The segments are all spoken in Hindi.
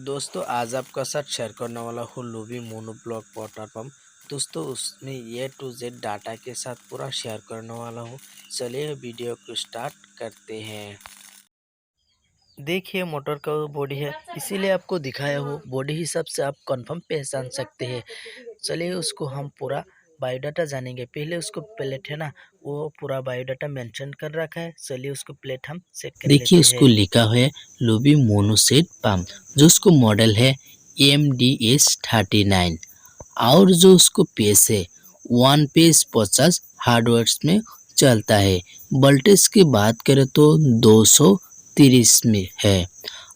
दोस्तों आज आपका साथ शेयर करने वाला हूँ लूबी मोनोब्लॉक वाटर पंप। दोस्तों उसमें ए टू जेड डाटा के साथ पूरा शेयर करने वाला हूँ। चलिए वीडियो को स्टार्ट करते हैं। देखिए मोटर का बॉडी है, इसीलिए आपको दिखाया हूँ। बॉडी हिसाब से आप कंफर्म पहचान सकते हैं। चलिए उसको हम पूरा बायोडाटा जानेंगे। पहले उसको प्लेट है ना, वो पूरा बायोडाटा मेंशन कर रखा है। चलिए उसको प्लेट हम चेक कर लेते हैं। देखिए उसको लिखा हुआ है लूबी मोनोसेट पंप, जो उसको मॉडल है MDS39 और जो उसको पेज है 1 पेज 50 हार्डवर्ड्स में चलता है। वोल्टेज की बात करें तो 230 में है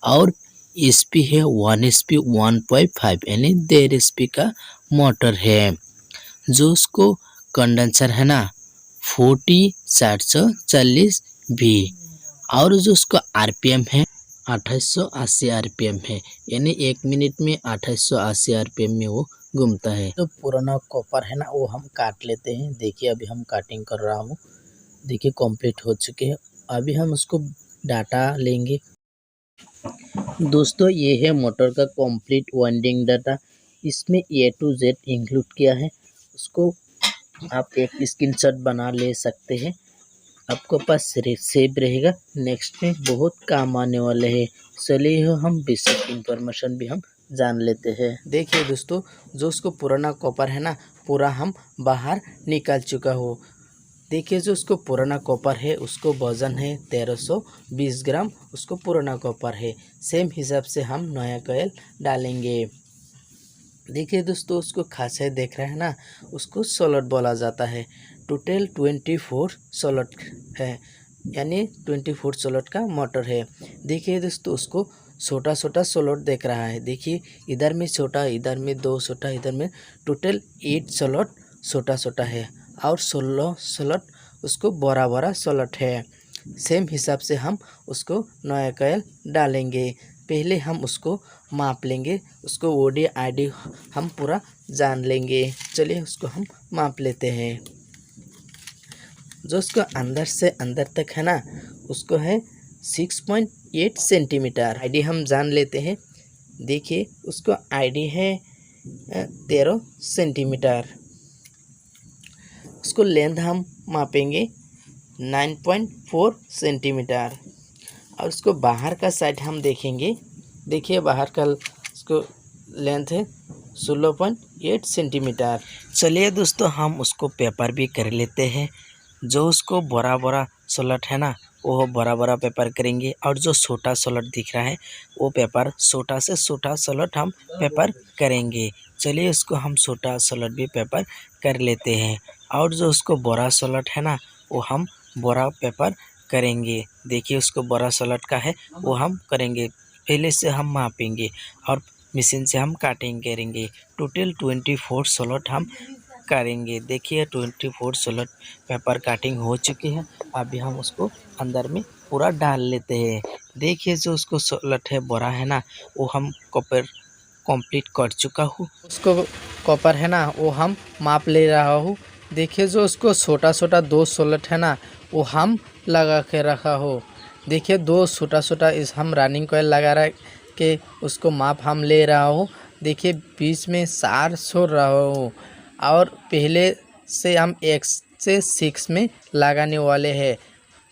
और एचपी है 1 एचपी 1.5 यानी 1.5 एचपी का मोटर है। जो उसको कंडेंसर है ना 40 भी और जो उसका आरपीएम है 2880 आरपीएम है, यानी 1 मिनट में 2880 आरपीएम में वो घूमता है। तो पुराना कॉपर है ना वो हम काट लेते हैं। देखिए अभी हम काटिंग कर रहा हूँ। देखिए कंप्लीट हो चुके हैं। अभी हम उसको डाटा लेंगे। दोस्तों ये है मोटर का कंप्लीट वाइंडिंग डाटा। इसमें ए टू जेड इंक्लूड किया है। उसको आप एक स्क्रीनशॉट बना ले सकते हैं, आपको पास सेव रहेगा। नेक्स्ट में बहुत काम आने वाले हैं। चलिए हम बेसिक इंफॉर्मेशन भी हम जान लेते हैं। देखिए दोस्तों जो उसको पुराना कॉपर है ना पूरा हम बाहर निकाल चुका हो। देखिए जो उसको पुराना कॉपर है उसको वजन है 1320 ग्राम। उसको पुराना कॉपर है। सेम हिसाब से हम नया कॉइल डालेंगे। देखिए दोस्तों उसको खासियत देख रहे हैं ना, उसको सोलट बोला जाता है। टोटल 24 सोलट है, यानी 24 सोलट का मोटर है। देखिए दोस्तों उसको छोटा छोटा सोलट देख रहा है। देखिए इधर में छोटा, इधर में 2 छोटा, इधर में टोटल 8 सोलट छोटा छोटा है और 16 सोलट उसको बड़ा बड़ा सोलट है। सेम हिसाब से हम उसको नया कॉइल डालेंगे। पहले हम उसको माप लेंगे, उसको ओडी आईडी हम पूरा जान लेंगे। चलिए उसको हम माप लेते हैं। जो उसको अंदर से अंदर तक है ना उसको है 6.8 सेंटीमीटर। आईडी हम जान लेते हैं। देखिए उसको आईडी है 13 सेंटीमीटर। उसको लेंथ हम मापेंगे 9.4 सेंटीमीटर और उसको बाहर का साइड हम देखेंगे। देखिए बाहर का उसको लेंथ है 16.8 सेंटीमीटर। चलिए दोस्तों हम उसको पेपर भी कर लेते हैं। जो उसको बड़ा बड़ा सोलट है ना वो बड़ा बड़ा पेपर करेंगे और जो छोटा सोलट दिख रहा है वो पेपर छोटा से छोटा सोलट हम पेपर करेंगे। चलिए उसको हम छोटा सोलट भी पेपर कर लेते हैं और जो उसको बड़ा सोलट है ना वो हम बड़ा पेपर करेंगे। देखिए उसको बड़ा सोलट का है वो हम करेंगे। पहले से हम मापेंगे और मशीन से हम काटिंग करेंगे। टोटल 24 सोलट हम करेंगे। देखिए 24 सोलट पेपर काटिंग हो चुकी है। अभी हम उसको अंदर में पूरा डाल लेते हैं। देखिए जो उसको सोलट है बड़ा है ना वो हम कॉपर कंप्लीट कर चुका हूँ। उसको कॉपर है ना वो हम माप ले रहा हूँ। देखिए जो उसको छोटा छोटा 2 सोलट है ना वो हम लगा के रखा हो। देखिए 2 छोटा छोटा इस हम रनिंग कॉइल लगा रहा के उसको माप हम ले रहा हूँ। देखिए बीच में 4 छोड़ रहा हूँ और पहले से हम 1 से 6 में लगाने वाले हैं।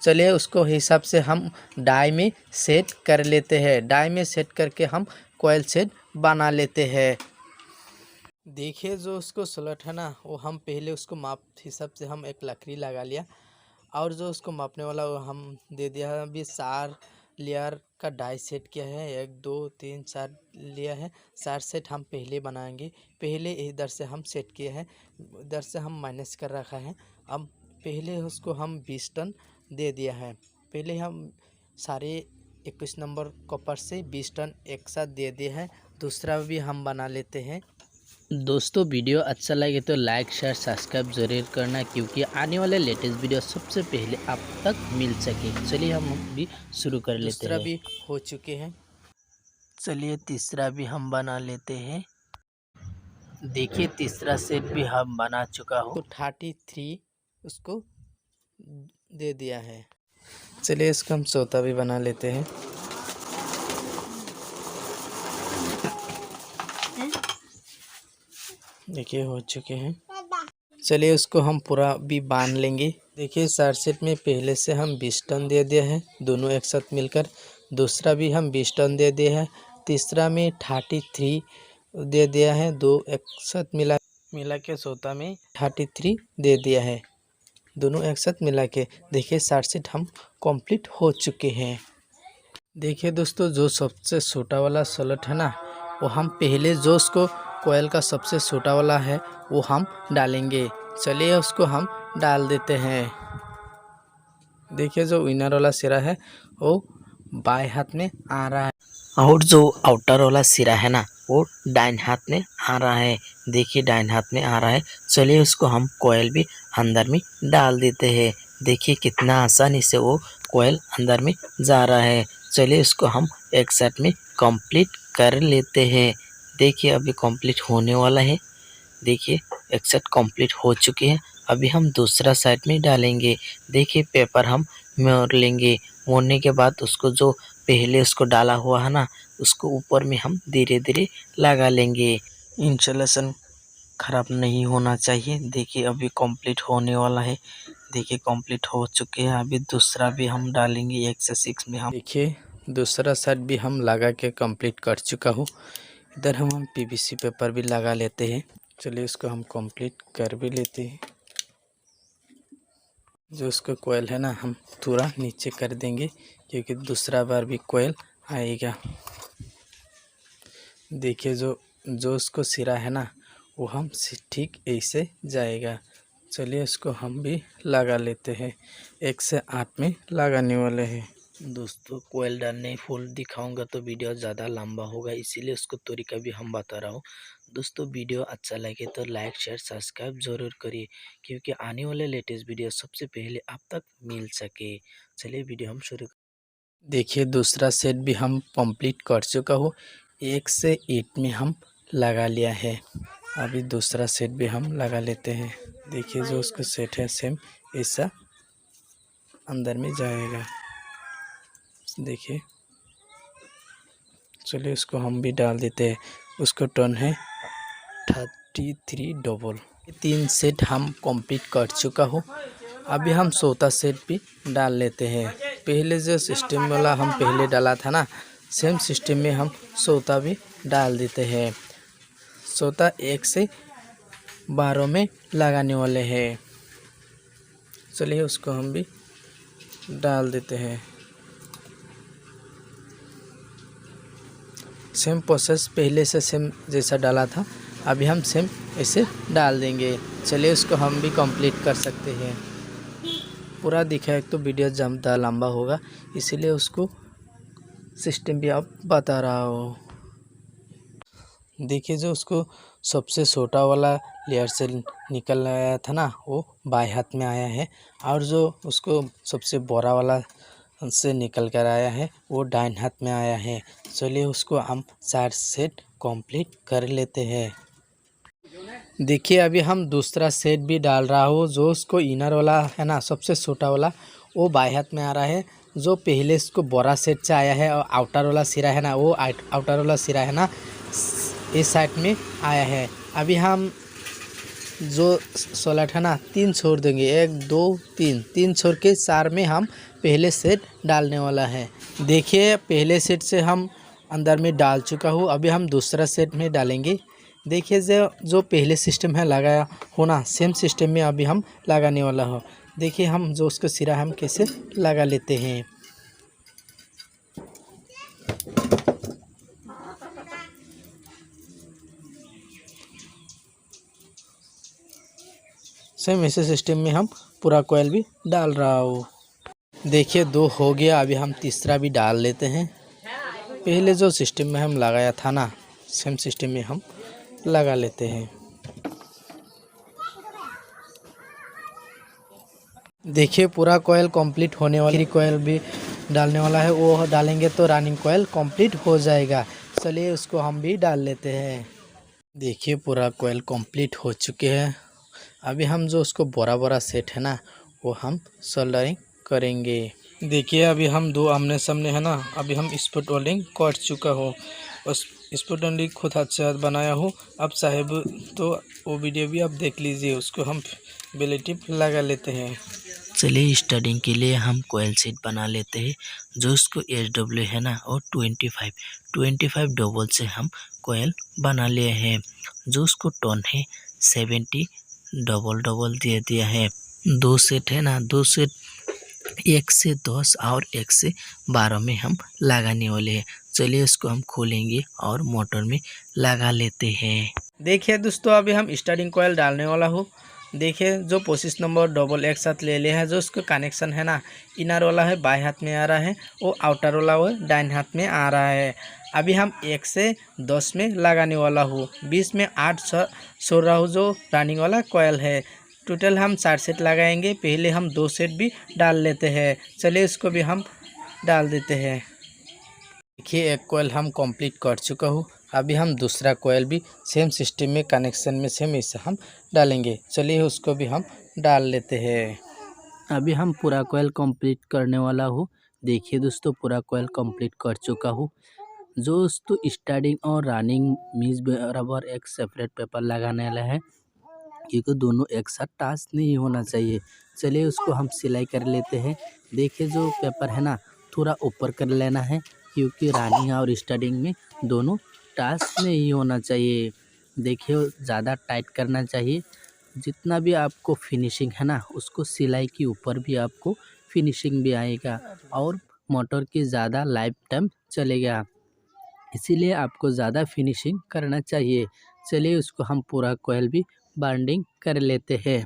चलिए उसको हिसाब से हम डाई में सेट कर लेते हैं। डाई में सेट करके हम कॉइल सेट बना लेते हैं। देखिए जो उसको स्लॉट है ना वो हम पहले उसको माप हिसाब से हम एक लकड़ी लगा लिया और जो उसको मापने वाला वो हम दे दिया है। अभी 4 लेयर का डाई सेट किया है। 1 2 3 4 लिया है। 4 सेट हम पहले बनाएंगे। पहले इधर से हम सेट किए हैं, इधर से हम माइनस कर रखा है। अब पहले उसको हम 20 टन दे दिया है। पहले हम सारे 21 नंबर कॉपर से 20 टन एक साथ दे दिया है। दूसरा भी हम बना लेते हैं। दोस्तों वीडियो अच्छा लगे तो लाइक शेयर सब्सक्राइब जरूर करना, क्योंकि आने वाले लेटेस्ट वीडियो सबसे पहले आप तक मिल सके। चलिए हम भी शुरू कर लेते हैं। दूसरा भी हो चुके हैं। चलिए तीसरा भी हम बना लेते हैं। देखिए तीसरा सेट भी हम बना चुका हूँ। तो 33 उसको दे दिया है। चलिए इसका हम चौथा भी बना लेते हैं। देखिए हो चुके हैं। चलिए उसको हम पूरा भी बांध लेंगे। देखिए सार सेट में पहले से हम 20 टन दे दिया है, दोनों एक साथ मिलकर। दूसरा भी हम 20 टन दे दिया है। तीसरा में 33 दे दिया है, दो एक साथ मिला के सोता में 33 दे दिया है, दोनों एक साथ मिला के। देखिए सार सेट हम कंप्लीट हो चुके हैं। देखिए दोस्तों, जो सबसे छोटा वाला स्लॉट है ना, वो हम पहले जो उसको कोयल का सबसे छोटा वाला है वो हम डालेंगे। चलिए उसको हम डाल देते हैं। देखिए जो विनर वाला सिरा है वो बाएं हाथ में आ रहा है और जो आउटर वाला सिरा है ना वो दाहिने हाथ में आ रहा है। देखिए दाहिने हाथ में आ रहा है। चलिए उसको हम कोयल भी अंदर में डाल देते हैं। देखिए कितना आसानी से वो कोयल अंदर में जा रहा है। चलिए इसको हम एक साइड में कंप्लीट कर लेते हैं। देखिए अभी कंप्लीट होने वाला है। देखिए एक साइड कंप्लीट हो चुकी है। अभी हम दूसरा साइड में डालेंगे। देखिए पेपर हम मोड़ लेंगे। मोड़ने के बाद उसको जो पहले उसको डाला हुआ है ना, उसको ऊपर में हम धीरे धीरे लगा लेंगे। इंसुलेशन खराब नहीं होना चाहिए। देखिए अभी कंप्लीट होने वाला है। देखिए कंप्लीट हो चुके हैं। अभी दूसरा भी हम डालेंगे 1 से 6 में हम। देखिए दूसरा साइड भी हम लगा के कंप्लीट कर चुका हूँ। इधर हम पीवीसी पेपर भी लगा लेते हैं। चलिए इसको हम कंप्लीट कर भी लेते हैं। जो उसका कोयल है ना हम थोड़ा नीचे कर देंगे, क्योंकि दूसरा बार भी कोयल आएगा। देखिए जो उसको सिरा है ना वो हम ठीक ऐसे जाएगा। चलिए इसको हम भी लगा लेते हैं। 1 से 8 में लगाने वाले हैं। दोस्तों कोयल डालने फुल दिखाऊंगा तो वीडियो ज़्यादा लंबा होगा, इसीलिए उसको तरीका भी हम बता रहा हूँ। दोस्तों वीडियो अच्छा लगे तो लाइक शेयर सब्सक्राइब ज़रूर करिए, क्योंकि आने वाले लेटेस्ट वीडियो सबसे पहले आप तक मिल सके। चलिए वीडियो हम शुरू। देखिए दूसरा सेट भी हम कंप्लीट कर चुका हूँ। 1 से 8 में हम लगा लिया है। अभी दूसरा सेट भी हम लगा लेते हैं। देखिए जो उसका सेट है सेम ऐसा अंदर में जाएगा। देखिए चलिए उसको हम भी डाल देते हैं। उसको टर्न है 33 डबल। 3 सेट हम कंप्लीट कर चुका हूँ। अभी हम चौथा सेट भी डाल लेते हैं। पहले जो सिस्टम वाला हम पहले डाला था ना, सेम सिस्टम में हम चौथा भी डाल देते हैं। चौथा 1 से 12 में लगाने वाले हैं। चलिए उसको हम भी डाल देते हैं। सेम प्रोसेस पहले से सेम जैसा डाला था, अभी हम सेम ऐसे डाल देंगे। चलिए उसको हम भी कंप्लीट कर सकते हैं। पूरा दिखाए तो वीडियो ज़्यादा लंबा होगा, इसीलिए उसको सिस्टम भी आप बता रहा हो। देखिए जो उसको सबसे छोटा वाला लेयर से निकल आया था ना वो बाएं हाथ में आया है, और जो उसको सबसे बड़ा वाला से निकल कर आया है वो दाहिने हाथ में आया है। चलिए उसको हम 4 सेट कंप्लीट कर लेते हैं। देखिए अभी हम दूसरा सेट भी डाल रहा हूँ। जो उसको इनर वाला है ना सबसे छोटा वाला वो बाएं हाथ में आ रहा है। जो पहले इसको बड़ा सेट से आया है और आउटर वाला सिरा है ना वो आउटर वाला सिरा है ना इस साइड में आया है। अभी हम जो सोलट है ना 3 छोड़ देंगे, 1 2 3 छोड़ के 4 में हम पहले सेट डालने वाला है। देखिए पहले सेट से हम अंदर में डाल चुका हूँ। अभी हम दूसरा सेट में डालेंगे। देखिए जो पहले सिस्टम है लगाया हो ना सेम सिस्टम में अभी हम लगाने वाला हो। देखिए हम जो उसका सिरा हम कैसे लगा लेते हैं। सेम ऐसे सिस्टम में हम पूरा कोयल भी डाल रहा हूँ। देखिए 2 हो गया। अभी हम तीसरा भी डाल लेते हैं। पहले जो सिस्टम में हम लगाया था ना सेम सिस्टम में हम लगा लेते हैं। देखिए पूरा कोयल कंप्लीट होने वाली कोयल भी डालने वाला है, वो डालेंगे तो रनिंग कोयल कंप्लीट हो जाएगा। चलिए उसको हम भी डाल लेते हैं। देखिए पूरा कोयल कंप्लीट हो चुके हैं। अभी हम जो उसको बड़ा सेट है ना वो हम सोल्डरिंग करेंगे। देखिए अभी हम 2 आमने सामने है ना, अभी हम स्पॉट वेल्डिंग कर चुका हो। उस स्पोर्ट ओनली खुद हाथ से बनाया हूँ। अब साहेब तो वो वीडियो भी आप देख लीजिए, उसको हम बेलेटिव लगा लेते हैं। चलिए स्टार्टिंग के लिए हम कोयल सीट बना लेते हैं। जो उसको SW है ना, और 25 डबल से हम कोयल बना लिए हैं। जो उसको टोन है 70 डबल दे दिया है। 2 सेट है ना, 2 सेट 1 से 10 और 1 से 12 में हम लगाने वाले हैं। चलिए इसको हम खोलेंगे और मोटर में लगा लेते हैं। देखिए दोस्तों, अभी हम स्टार्टिंग कोयल डालने वाला हूँ। देखिए जो पोसिस नंबर डबल एक साथ ले लिया है। जो उसका कनेक्शन है ना, इनर वाला है बाएं हाथ में आ रहा है, वो आउटर वाला वो दाएं हाथ में आ रहा है। अभी हम 1 से 10 में लगाने वाला हूँ। 20 में 8 सो रहा हूँ। जो रनिंग वाला कोयल है, टोटल हम 4 सेट लगाएंगे। पहले हम 2 सेट भी डाल लेते हैं। चलिए इसको भी हम डाल देते हैं। देखिए एक कोयल हम कंप्लीट कर चुका हूँ। अभी हम दूसरा कोयल भी सेम सिस्टम में कनेक्शन में सेम इसे हम डालेंगे। चलिए उसको भी हम डाल लेते हैं। अभी हम पूरा कोयल कंप्लीट करने वाला हूँ। देखिए दोस्तों, पूरा कोयल कंप्लीट कर चुका हूँ। जो दोस्तों स्टार्टिंग और रनिंग मीज बराबर एक सेपरेट पेपर लगाने वाला है, क्योंकि दोनों एक साथ टाच नहीं होना चाहिए। चलिए उसको हम सिलाई कर लेते हैं। देखिए जो पेपर है ना, थोड़ा ऊपर कर लेना है, क्योंकि रनिंग और स्टार्टिंग में दोनों टाच नहीं होना चाहिए। देखिए ज़्यादा टाइट करना चाहिए। जितना भी आपको फिनिशिंग है ना, उसको सिलाई के ऊपर भी आपको फिनिशिंग भी आएगा और मोटर की ज़्यादा लाइफ टाइम चलेगा। इसीलिए आपको ज़्यादा फिनिशिंग करना चाहिए। चलिए उसको हम पूरा कोयल भी बाइंडिंग कर लेते हैं।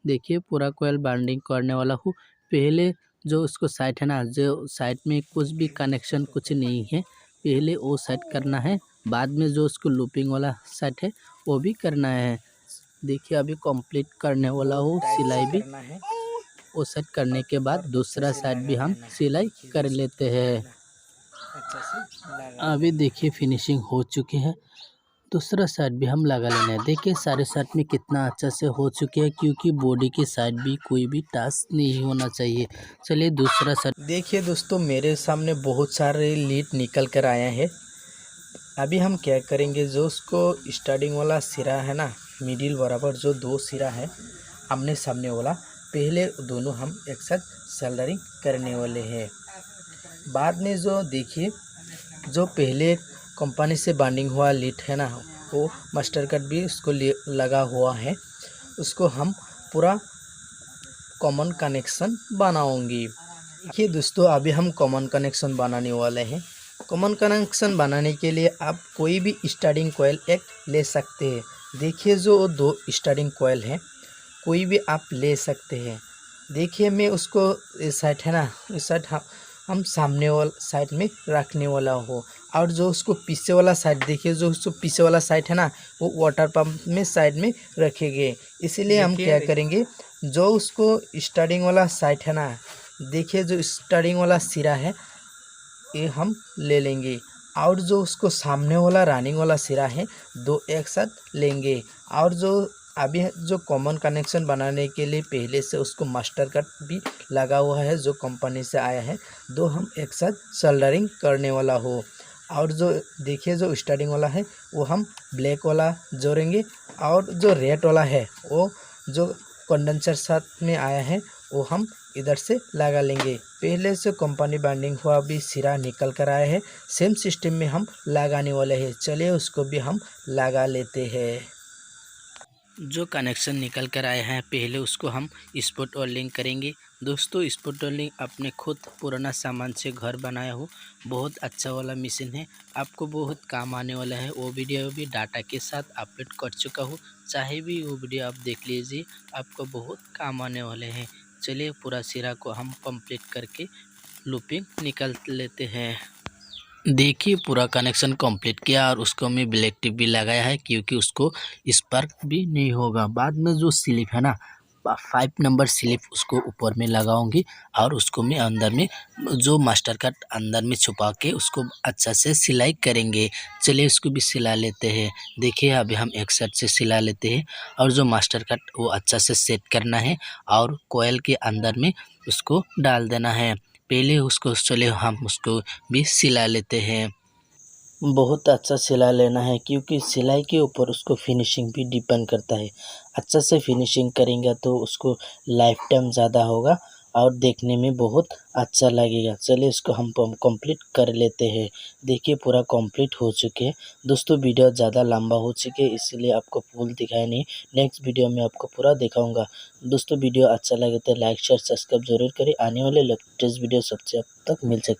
देखिए पूरा कोयल बाइंडिंग करने वाला हूँ। पहले जो उसको साइड है ना, जो साइड में कुछ भी कनेक्शन कुछ नहीं है, पहले वो सेट करना है। बाद में जो उसको लूपिंग वाला सेट है वो भी करना है। देखिए अभी कंप्लीट करने वाला हूँ सिलाई भी। वो सेट करने के बाद दूसरा साइड भी हम सिलाई कर लेते हैं। अभी देखिए फिनिशिंग हो चुकी है। दूसरा साइड भी हम लगा लेना है। देखिए सारे साइड में कितना अच्छा से हो चुके हैं, क्योंकि बॉडी की साइड भी कोई भी टाच नहीं होना चाहिए। चलिए दूसरा साइड देखिए दोस्तों, मेरे सामने बहुत सारे लीड निकल कर आए हैं। अभी हम क्या करेंगे, जो उसको स्टार्टिंग वाला सिरा है ना, मिडिल बराबर जो 2 सिरा है आमने सामने वाला, पहले दोनों हम एक साथ सोल्डरिंग करने वाले हैं। बाद में जो देखिए जो पहले कंपनी से बाइंडिंग हुआ लीड है ना, वो मास्टर कट भी उसको लगा हुआ है। उसको हम पूरा कॉमन कनेक्शन बनाऊंगी। देखिए दोस्तों, अभी हम कॉमन कनेक्शन बनाने वाले हैं। कॉमन कनेक्शन बनाने के लिए आप कोई भी स्टार्टिंग कोयल एक ले सकते हैं। देखिए जो 2 स्टार्टिंग कोयल हैं, कोई भी आप ले सकते हैं। देखिए मैं उसको इस साइड है ना, इस साइड हम सामने वाला साइड में रखने वाला हो। और जो उसको पीछे वाला साइड, देखिए जो उसको पीछे वाला साइड है ना, वो वाटर पंप में साइड में रखेंगे। इसीलिए हम क्या करेंगे, जो उसको स्टार्टिंग वाला साइड है ना, देखिए जो स्टार्टिंग वाला सिरा है ये हम ले लेंगे। और जो उसको सामने वाला रनिंग वाला सिरा है, 2 एक साथ लेंगे। और जो अभी जो कॉमन कनेक्शन बनाने के लिए पहले से उसको मास्टर कट भी लगा हुआ है, जो कंपनी से आया है, 2 हम एक साथ सोल्डरिंग करने वाला हो। और जो देखिए जो स्टार्टिंग वाला है वो हम ब्लैक वाला जोड़ेंगे। और जो रेड वाला है वो जो कंडेंसर साथ में आया है वो हम इधर से लगा लेंगे। पहले से कंपनी बाइंडिंग हुआ भी सिरा निकल कर आया है, सेम सिस्टम में हम लगाने वाले हैं। चलिए उसको भी हम लगा लेते हैं। जो कनेक्शन निकल कर आए हैं, पहले उसको हम स्पॉट वेल्डिंग करेंगे। दोस्तों स्पॉट वेल्डिंग अपने खुद पुराना सामान से घर बनाया हूँ। बहुत अच्छा वाला मशीन है, आपको बहुत काम आने वाला है। वो वीडियो भी डाटा के साथ अपलोड कर चुका हूँ, चाहे भी वो वीडियो आप देख लीजिए, आपको बहुत काम आने वाले हैं। चलिए पूरा सिरा को हम कंप्लीट करके लूपिंग निकाल लेते हैं। देखिए पूरा कनेक्शन कंप्लीट किया और उसको मैं ब्लैक टिप भी लगाया है, क्योंकि उसको स्पार्क भी नहीं होगा। बाद में जो स्लिप है ना, 5 नंबर स्लिप उसको ऊपर में लगाऊंगी और उसको मैं अंदर में जो मास्टर कट अंदर में छुपा के उसको अच्छा से सिलाई करेंगे। चलिए उसको भी सिला लेते हैं। देखिए अभी हम एक साइड से सिला लेते हैं और जो मास्टर कट वो अच्छा से सेट करना है और कोयल के अंदर में उसको डाल देना है। पहले उसको चले हम उसको भी सिला लेते हैं। बहुत अच्छा सिलाई लेना है, क्योंकि सिलाई के ऊपर उसको फिनिशिंग भी डिपेंड करता है। अच्छा से फिनिशिंग करेंगे तो उसको लाइफ टाइम ज़्यादा होगा और देखने में बहुत अच्छा लगेगा। चलिए इसको हम कंप्लीट कर लेते हैं। देखिए पूरा कंप्लीट हो चुके हैं। दोस्तों वीडियो ज़्यादा लंबा हो चुके हैं, इसलिए आपको फुल दिखाया नहीं। नेक्स्ट वीडियो में आपको पूरा दिखाऊंगा। दोस्तों वीडियो अच्छा लगे तो लाइक शेयर सब्सक्राइब जरूर करें। आने वाले लेटेस्ट वीडियो सबसे अब तक मिल सके।